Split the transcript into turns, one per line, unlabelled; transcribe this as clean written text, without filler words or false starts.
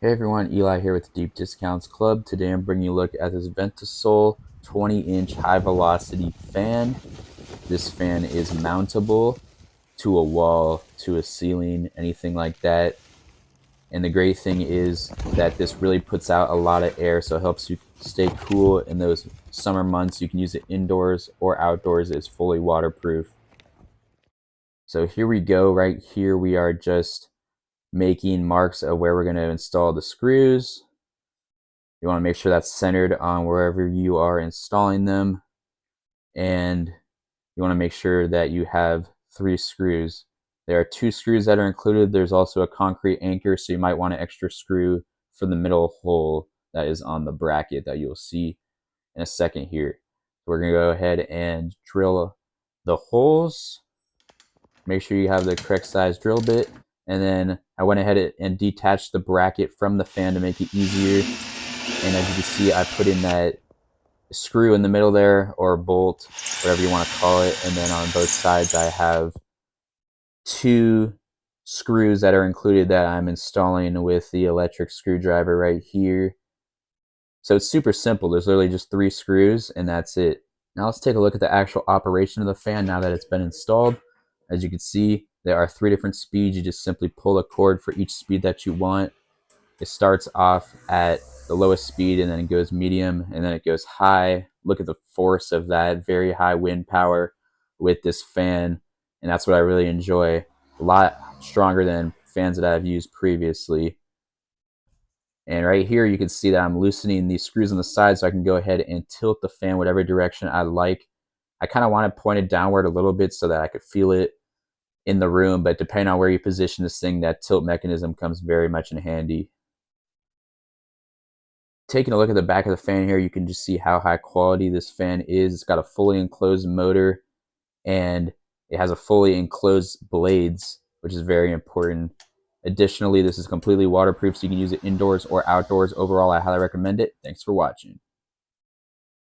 Hey everyone, Eli here with Deep Discounts Club. Today I'm bringing you a look at this VENTISOL 20-inch high-velocity fan. This fan is mountable to a wall, to a ceiling, anything like that. And the great thing is that this really puts out a lot of air, so it helps you stay cool in those summer months. You can use it indoors or outdoors. It's fully waterproof. So here we go. Right here we are just making marks of where we're going to install the screws. You want to make sure that's centered on wherever you are installing them. And you want to make sure that you have 3 screws. There are 2 screws that are included. There's also a concrete anchor, so you might want an extra screw for the middle hole that is on the bracket that you'll see in a second here. We're going to go ahead and drill the holes. Make sure you have the correct size drill bit. And then I went ahead and detached the bracket from the fan to make it easier. And as you can see, I put in that screw in the middle there, or bolt, whatever you want to call it. And then on both sides, I have 2 screws that are included that I'm installing with the electric screwdriver right here. So it's super simple. There's literally just 3 screws and that's it. Now let's take a look at the actual operation of the fan now that it's been installed. As you can see, there are 3 different speeds. You just simply pull a cord for each speed that you want. It starts off at the lowest speed and then it goes medium and then it goes high. Look at the force of that very high wind power with this fan, and that's what I really enjoy. A lot stronger than fans that I've used previously. And right here you can see that I'm loosening these screws on the side so I can go ahead and tilt the fan whatever direction I like. I kind of want it pointed downward a little bit so that I could feel it in the room, but depending on where you position this thing, that tilt mechanism comes very much in handy. Taking a look at the back of the fan here, you can just see how high quality this fan is. It's got a fully enclosed motor and it has a fully enclosed blades, which is very important. Additionally, this is completely waterproof, so you can use it indoors or outdoors. Overall, I highly recommend it. Thanks for watching.